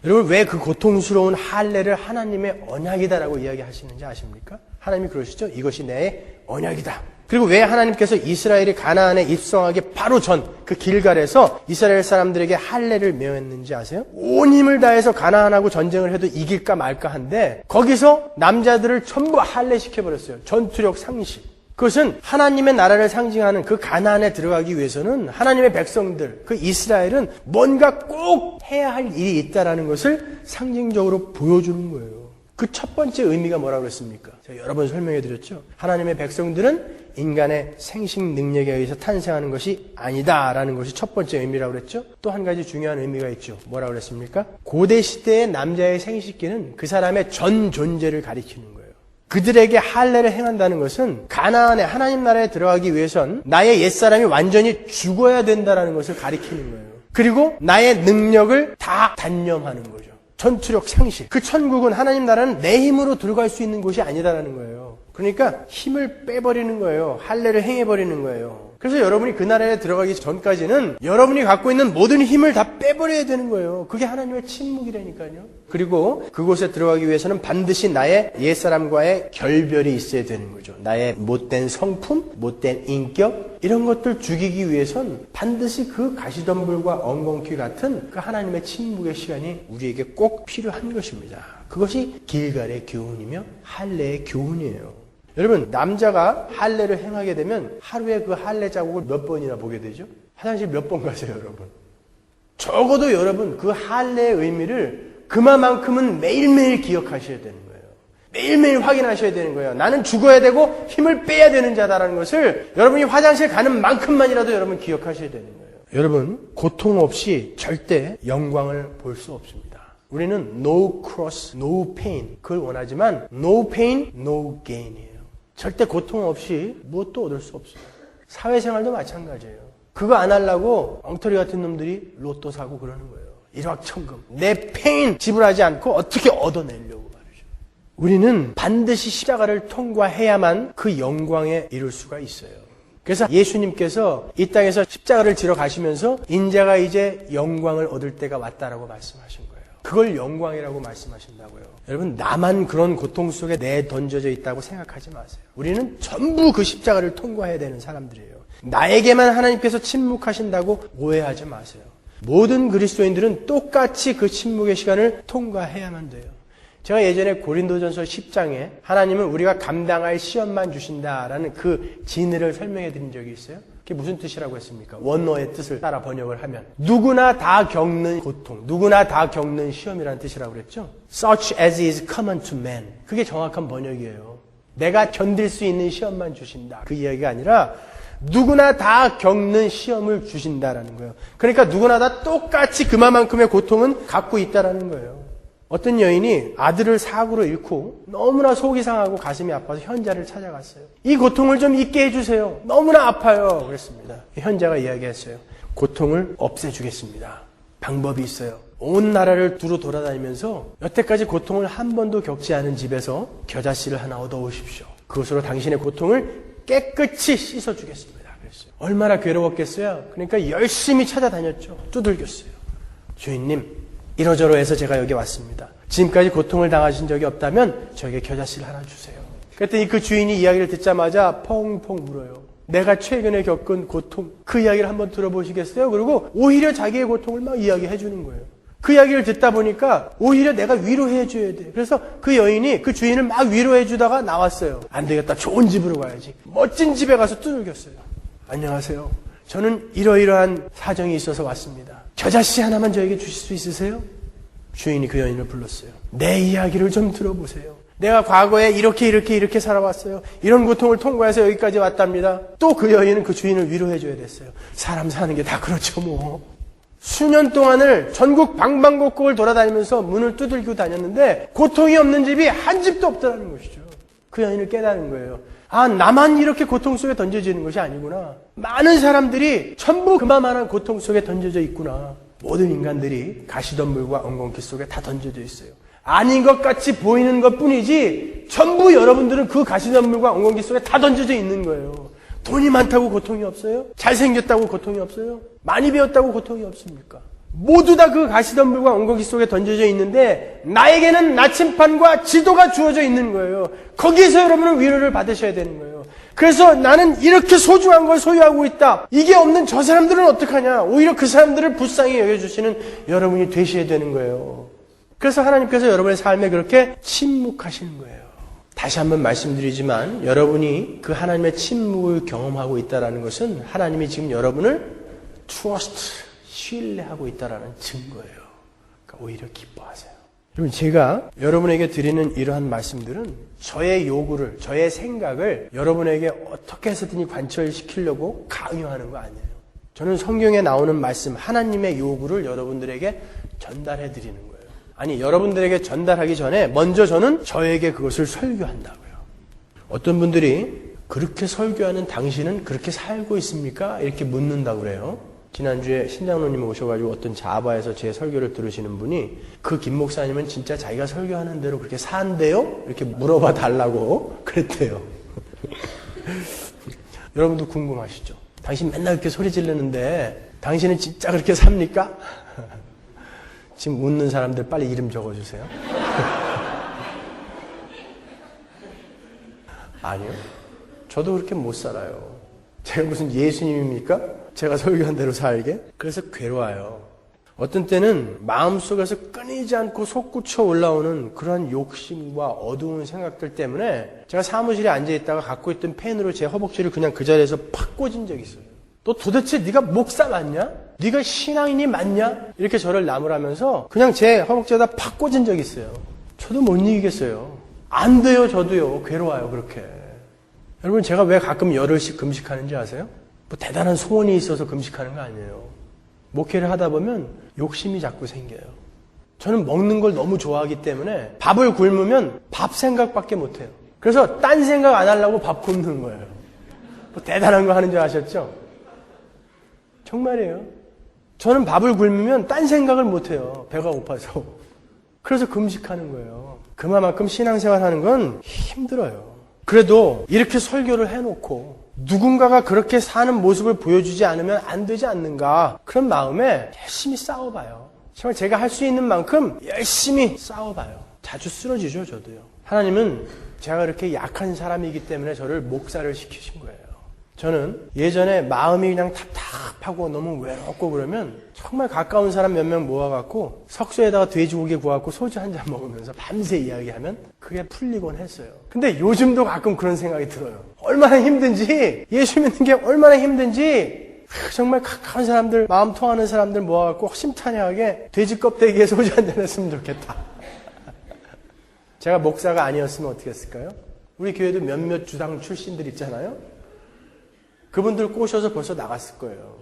여러분, 왜 그 고통스러운 할례를 하나님의 언약이다라고 이야기하시는지 아십니까? 하나님이 그러시죠. 이것이 내 언약이다. 그리고 왜 하나님께서 이스라엘이 가나안에 입성하기 바로 전 그 길갈에서 이스라엘 사람들에게 할례를 명했는지 아세요? 온 힘을 다해서 가나안하고 전쟁을 해도 이길까 말까 한데 거기서 남자들을 전부 할례시켜버렸어요. 전투력 상실. 그것은 하나님의 나라를 상징하는 그 가나안에 들어가기 위해서는 하나님의 백성들, 그 이스라엘은 뭔가 꼭 해야 할 일이 있다는 것을 상징적으로 보여주는 거예요. 그 첫 번째 의미가 뭐라고 그랬습니까? 제가 여러 번 설명해 드렸죠. 하나님의 백성들은 인간의 생식 능력에 의해서 탄생하는 것이 아니다라는 것이 첫 번째 의미라고 그랬죠. 또 한 가지 중요한 의미가 있죠. 뭐라고 그랬습니까? 고대 시대의 남자의 생식기는 그 사람의 전 존재를 가리키는 거예요. 그들에게 할례를 행한다는 것은 가나안의 하나님 나라에 들어가기 위해선 나의 옛사람이 완전히 죽어야 된다는 것을 가리키는 거예요. 그리고 나의 능력을 다 단념하는 거죠. 전투력 상실. 그 천국은, 하나님 나라는 내 힘으로 들어갈 수 있는 곳이 아니다라는 거예요. 그러니까 힘을 빼버리는 거예요. 할례를 행해버리는 거예요. 그래서 여러분이 그 나라에 들어가기 전까지는 여러분이 갖고 있는 모든 힘을 다 빼버려야 되는 거예요. 그게 하나님의 침묵이라니까요. 그리고 그곳에 들어가기 위해서는 반드시 나의 옛사람과의 결별이 있어야 되는 거죠. 나의 못된 성품, 못된 인격, 이런 것들 죽이기 위해선 반드시 그 가시덤불과 엉겅퀴 같은 그 하나님의 침묵의 시간이 우리에게 꼭 필요한 것입니다. 그것이 길갈의 교훈이며 할례의 교훈이에요. 여러분, 남자가 할례를 행하게 되면 하루에 그 할례 자국을 몇 번이나 보게 되죠? 화장실 몇 번 가세요, 여러분? 적어도 여러분 그 할례의 의미를 그만큼은 매일매일 기억하셔야 되는 거예요. 매일매일 확인하셔야 되는 거예요. 나는 죽어야 되고 힘을 빼야 되는 자다라는 것을 여러분이 화장실 가는 만큼만이라도 여러분 기억하셔야 되는 거예요. 여러분, 고통 없이 절대 영광을 볼 수 없습니다. 우리는 no cross, no pain 그걸 원하지만 no pain, no gain이에요. 절대 고통 없이 무엇도 얻을 수 없어요. 사회생활도 마찬가지예요. 그거 안 하려고 엉터리 같은 놈들이 로또 사고 그러는 거예요. 일확천금. 내 페인 지불하지 않고 어떻게 얻어내려고 말이죠. 우리는 반드시 십자가를 통과해야만 그 영광에 이룰 수가 있어요. 그래서 예수님께서 이 땅에서 십자가를 지러 가시면서 인자가 이제 영광을 얻을 때가 왔다라고 말씀하신 거예요. 그걸 영광이라고 말씀하신다고요. 여러분, 나만 그런 고통 속에 내던져져 있다고 생각하지 마세요. 우리는 전부 그 십자가를 통과해야 되는 사람들이에요. 나에게만 하나님께서 침묵하신다고 오해하지 마세요. 모든 그리스도인들은 똑같이 그 침묵의 시간을 통과해야만 돼요. 제가 예전에 고린도전서 10장에 하나님은 우리가 감당할 시험만 주신다라는 그 진리를 설명해 드린 적이 있어요. 그게 무슨 뜻이라고 했습니까? 원어의 뜻을 따라 번역을 하면 누구나 다 겪는 고통, 누구나 다 겪는 시험이라는 뜻이라고 그랬죠. Such as is common to man. 그게 정확한 번역이에요. 내가 견딜 수 있는 시험만 주신다. 그 이야기가 아니라 누구나 다 겪는 시험을 주신다라는 거예요. 그러니까 누구나 다 똑같이 그만큼의 고통은 갖고 있다라는 거예요. 어떤 여인이 아들을 사고로 잃고 너무나 속이 상하고 가슴이 아파서 현자를 찾아갔어요. 이 고통을 좀 잊게 해주세요. 너무나 아파요. 그랬습니다. 현자가 이야기했어요. 고통을 없애주겠습니다. 방법이 있어요. 온 나라를 두루 돌아다니면서 여태까지 고통을 한 번도 겪지 않은 집에서 겨자씨를 하나 얻어오십시오. 그것으로 당신의 고통을 깨끗이 씻어주겠습니다. 그랬어요. 얼마나 괴로웠겠어요? 그러니까 열심히 찾아다녔죠. 두들겼어요. 주인님, 이러저러 해서 제가 여기 왔습니다. 지금까지 고통을 당하신 적이 없다면 저에게 겨자씨를 하나 주세요. 그랬더니 그 주인이 이야기를 듣자마자 펑펑 울어요. 내가 최근에 겪은 고통, 그 이야기를 한번 들어보시겠어요? 그리고 오히려 자기의 고통을 막 이야기해 주는 거예요. 그 이야기를 듣다 보니까 오히려 내가 위로해 줘야 돼. 그래서 그 여인이 그 주인을 막 위로해 주다가 나왔어요. 안 되겠다. 좋은 집으로 가야지. 멋진 집에 가서 두들겼어요. 안녕하세요. 저는 이러이러한 사정이 있어서 왔습니다. 겨자씨 하나만 저에게 주실 수 있으세요? 주인이 그 여인을 불렀어요. 내 이야기를 좀 들어보세요. 내가 과거에 이렇게 살아왔어요. 이런 고통을 통과해서 여기까지 왔답니다. 또 그 여인은 그 주인을 위로해 줘야 됐어요. 사람 사는 게 다 그렇죠 뭐. 수년 동안을 전국 방방곡곡을 돌아다니면서 문을 두들기고 다녔는데 고통이 없는 집이 한 집도 없다는 것이죠. 그 여인을 깨달은 거예요. 아, 나만 이렇게 고통 속에 던져지는 것이 아니구나. 많은 사람들이 전부 그만한 고통 속에 던져져 있구나. 모든 인간들이 가시덤불과 엉겅퀴 속에 다 던져져 있어요. 아닌 것 같이 보이는 것 뿐이지 전부 여러분들은 그 가시덤불과 엉겅퀴 속에 다 던져져 있는 거예요. 돈이 많다고 고통이 없어요? 잘생겼다고 고통이 없어요? 많이 배웠다고 고통이 없습니까? 모두 다 그 가시덤불과 엉겅퀴 속에 던져져 있는데 나에게는 나침판과 지도가 주어져 있는 거예요. 거기에서 여러분은 위로를 받으셔야 되는 거예요. 그래서 나는 이렇게 소중한 걸 소유하고 있다. 이게 없는 저 사람들은 어떡하냐. 오히려 그 사람들을 불쌍히 여겨주시는 여러분이 되셔야 되는 거예요. 그래서 하나님께서 여러분의 삶에 그렇게 침묵하시는 거예요. 다시 한번 말씀드리지만 여러분이 그 하나님의 침묵을 경험하고 있다는 것은 하나님이 지금 여러분을 trust, 신뢰하고 있다는 증거예요. 그러니까 오히려 기뻐하세요. 여러분, 제가 여러분에게 드리는 이러한 말씀들은 저의 요구를, 저의 생각을 여러분에게 어떻게 해서든지 관철시키려고 강요하는 거 아니에요. 저는 성경에 나오는 말씀, 하나님의 요구를 여러분들에게 전달해 드리는 거예요. 아니, 여러분들에게 전달하기 전에 먼저 저는 저에게 그것을 설교한다고요. 어떤 분들이 그렇게 설교하는 당신은 그렇게 살고 있습니까? 이렇게 묻는다고 그래요. 지난주에 신장로님 오셔가지고 어떤 자바에서 제 설교를 들으시는 분이 그 김 목사님은 진짜 자기가 설교하는 대로 그렇게 산대요? 이렇게 물어봐 달라고 그랬대요. 여러분도 궁금하시죠? 당신 맨날 그렇게 소리 지르는데 당신은 진짜 그렇게 삽니까? 지금 웃는 사람들 빨리 이름 적어주세요. 아니요. 저도 그렇게 못 살아요. 제가 무슨 예수님입니까? 제가 설교한 대로 살게? 그래서 괴로워요. 어떤 때는 마음속에서 끊이지 않고 솟구쳐 올라오는 그런 욕심과 어두운 생각들 때문에 제가 사무실에 앉아있다가 갖고 있던 펜으로 제 허벅지를 그냥 그 자리에서 팍 꽂은 적이 있어요. 너 도대체 네가 목사 맞냐? 네가 신앙인이 맞냐? 이렇게 저를 나무라면서 그냥 제 허벅지에다 팍 꽂은 적이 있어요. 저도 못 이기겠어요. 안 돼요. 저도요. 괴로워요. 그렇게. 여러분 제가 왜 가끔 열흘씩 금식하는지 아세요? 뭐 대단한 소원이 있어서 금식하는 거 아니에요. 목회를 하다 보면 욕심이 자꾸 생겨요. 저는 먹는 걸 너무 좋아하기 때문에 밥을 굶으면 밥 생각밖에 못해요. 그래서 딴 생각 안 하려고 밥 굶는 거예요. 뭐 대단한 거 하는 줄 아셨죠? 정말이에요. 저는 밥을 굶으면 딴 생각을 못해요. 배가 고파서. 그래서 금식하는 거예요. 그만큼 신앙생활 하는 건 힘들어요. 그래도 이렇게 설교를 해놓고 누군가가 그렇게 사는 모습을 보여주지 않으면 안 되지 않는가, 그런 마음에 열심히 싸워봐요. 정말 제가 할 수 있는 만큼 열심히 싸워봐요. 자주 쓰러지죠. 저도요. 하나님은 제가 그렇게 약한 사람이기 때문에 저를 목사를 시키신 거예요. 저는 예전에 마음이 그냥 답답하고 너무 외롭고 그러면 정말 가까운 사람 몇 명 모아갖고 석쇠에다가 돼지고기 구워갖고 소주 한 잔 먹으면서 밤새 이야기하면 그게 풀리곤 했어요. 근데 요즘도 가끔 그런 생각이 들어요. 얼마나 힘든지, 예수 믿는 게 얼마나 힘든지, 정말 가까운 사람들, 마음 통하는 사람들 모아갖고 심탄회하게 돼지 껍데기에 소주 한 잔 했으면 좋겠다. 제가 목사가 아니었으면 어떻게 했을까요? 우리 교회도 몇몇 주당 출신들 있잖아요. 그분들 꼬셔서 벌써 나갔을 거예요.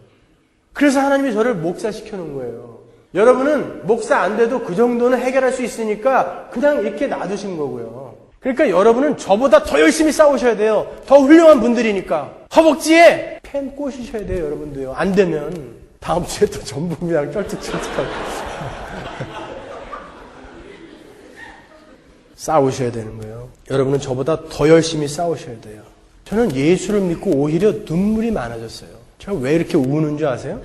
그래서 하나님이 저를 목사 시켜놓은 거예요. 여러분은 목사 안 돼도 그 정도는 해결할 수 있으니까 그냥 이렇게 놔두신 거고요. 그러니까 여러분은 저보다 더 열심히 싸우셔야 돼요. 더 훌륭한 분들이니까. 허벅지에 펜 꽂으셔야 돼요. 여러분도요. 안 되면 다음 주에 또 전부 그냥 쩔뚝쩔뚝하고 싸우셔야 되는 거예요. 여러분은 저보다 더 열심히 싸우셔야 돼요. 저는 예수를 믿고 오히려 눈물이 많아졌어요. 제가 왜 이렇게 우는 줄 아세요?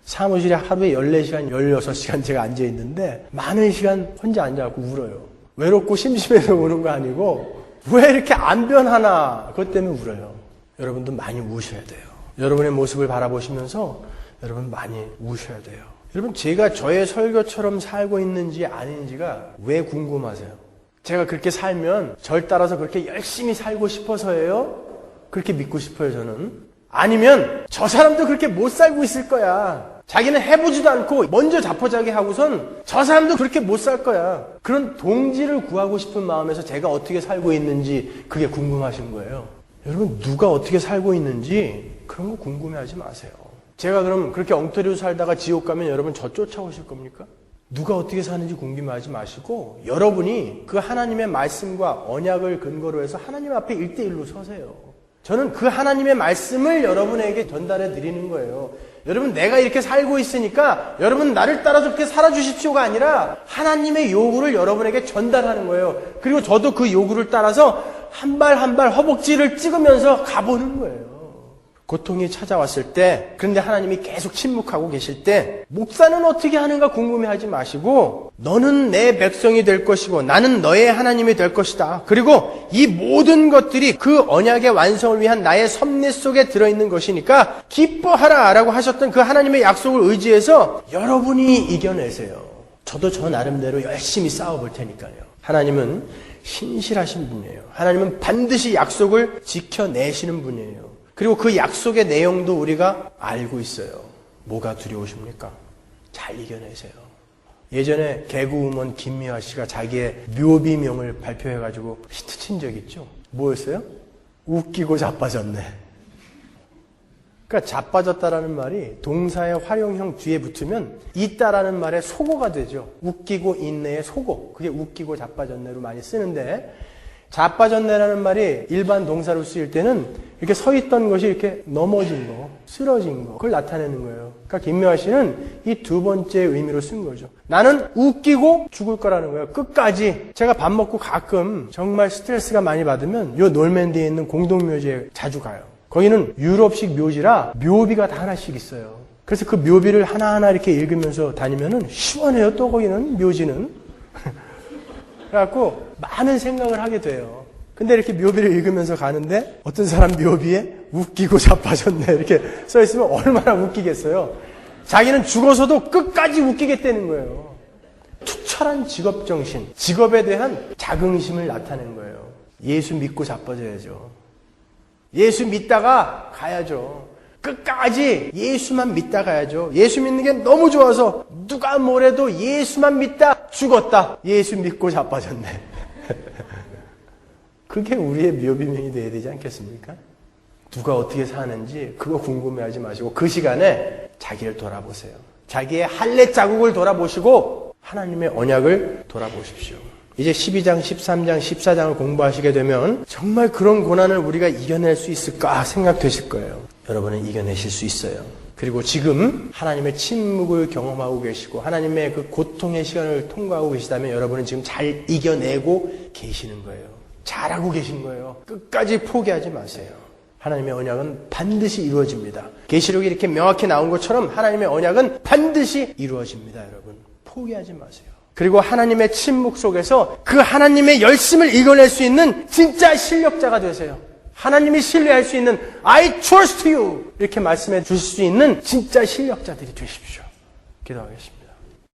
사무실에 하루에 14시간, 16시간 제가 앉아있는데 많은 시간 혼자 앉아갖고 울어요. 외롭고 심심해서 우는 거 아니고 왜 이렇게 안 변하나, 그것 때문에 울어요. 여러분도 많이 우셔야 돼요. 여러분의 모습을 바라보시면서 여러분 많이 우셔야 돼요. 여러분 제가 저의 설교처럼 살고 있는지 아닌지가 왜 궁금하세요? 제가 그렇게 살면 절 따라서 그렇게 열심히 살고 싶어서예요? 그렇게 믿고 싶어요, 저는. 아니면 저 사람도 그렇게 못 살고 있을 거야. 자기는 해보지도 않고 먼저 자포자기 하고선 저 사람도 그렇게 못 살 거야. 그런 동지를 구하고 싶은 마음에서 제가 어떻게 살고 있는지 그게 궁금하신 거예요. 여러분 누가 어떻게 살고 있는지 그런 거 궁금해하지 마세요. 제가 그럼 그렇게 엉터리로 살다가 지옥 가면 여러분 저 쫓아오실 겁니까? 누가 어떻게 사는지 궁금해하지 마시고 여러분이 그 하나님의 말씀과 언약을 근거로 해서 하나님 앞에 1대1로 서세요. 저는 그 하나님의 말씀을 여러분에게 전달해 드리는 거예요. 여러분 내가 이렇게 살고 있으니까 여러분 나를 따라서 그렇게 살아주십시오가 아니라 하나님의 요구를 여러분에게 전달하는 거예요. 그리고 저도 그 요구를 따라서 한 발 한 발 허벅지를 찍으면서 가보는 거예요. 고통이 찾아왔을 때, 그런데 하나님이 계속 침묵하고 계실 때 목사는 어떻게 하는가 궁금해하지 마시고 너는 내 백성이 될 것이고 나는 너의 하나님이 될 것이다. 그리고 이 모든 것들이 그 언약의 완성을 위한 나의 섭리 속에 들어있는 것이니까 기뻐하라 라고 하셨던 그 하나님의 약속을 의지해서 여러분이 이겨내세요. 저도 저 나름대로 열심히 싸워볼 테니까요. 하나님은 신실하신 분이에요. 하나님은 반드시 약속을 지켜내시는 분이에요. 그리고 그 약속의 내용도 우리가 알고 있어요. 뭐가 두려우십니까? 잘 이겨내세요. 예전에 개그우먼 김미화 씨가 자기의 묘비명을 발표해가지고 히트친 적 있죠? 뭐였어요? 웃기고 자빠졌네. 그러니까 자빠졌다라는 말이 동사의 활용형 뒤에 붙으면 있다라는 말의 속어가 되죠. 웃기고 있네의 속어. 그게 웃기고 자빠졌네로 많이 쓰는데 자빠졌네라는 말이 일반 동사로 쓰일 때는 이렇게 서 있던 것이 이렇게 넘어진 거, 쓰러진 거, 그걸 나타내는 거예요. 그러니까 김미화 씨는 이 두 번째 의미로 쓴 거죠. 나는 웃기고 죽을 거라는 거예요. 끝까지. 제가 밥 먹고 가끔 정말 스트레스가 많이 받으면 요 놀맨디에 있는 공동묘지에 자주 가요. 거기는 유럽식 묘지라 묘비가 다 하나씩 있어요. 그래서 그 묘비를 하나하나 이렇게 읽으면서 다니면은 시원해요. 또 거기는 묘지는. 그래갖고 많은 생각을 하게 돼요. 근데 이렇게 묘비를 읽으면서 가는데 어떤 사람 묘비에 웃기고 자빠졌네 이렇게 써있으면 얼마나 웃기겠어요. 자기는 죽어서도 끝까지 웃기겠다는 거예요. 투철한 직업정신, 직업에 대한 자긍심을 나타낸 거예요. 예수 믿고 자빠져야죠. 예수 믿다가 가야죠. 끝까지 예수만 믿다 가야죠. 예수 믿는 게 너무 좋아서 누가 뭐래도 예수만 믿다 죽었다. 예수 믿고 자빠졌네. 그게 우리의 묘비명이 되어야 되지 않겠습니까? 누가 어떻게 사는지 그거 궁금해하지 마시고 그 시간에 자기를 돌아보세요. 자기의 할례 자국을 돌아보시고 하나님의 언약을 돌아보십시오. 이제 12장, 13장, 14장을 공부하시게 되면 정말 그런 고난을 우리가 이겨낼 수 있을까 생각되실 거예요. 여러분은 이겨내실 수 있어요. 그리고 지금 하나님의 침묵을 경험하고 계시고 하나님의 그 고통의 시간을 통과하고 계시다면 여러분은 지금 잘 이겨내고 계시는 거예요. 잘하고 계신 거예요. 끝까지 포기하지 마세요. 하나님의 언약은 반드시 이루어집니다. 계시록이 이렇게 명확히 나온 것처럼 하나님의 언약은 반드시 이루어집니다. 여러분 포기하지 마세요. 그리고 하나님의 침묵 속에서 그 하나님의 열심을 이겨낼 수 있는 진짜 실력자가 되세요. 하나님이 신뢰할 수 있는 I trust you 이렇게 말씀해 주실 수 있는 진짜 실력자들이 되십시오. 기도하겠습니다.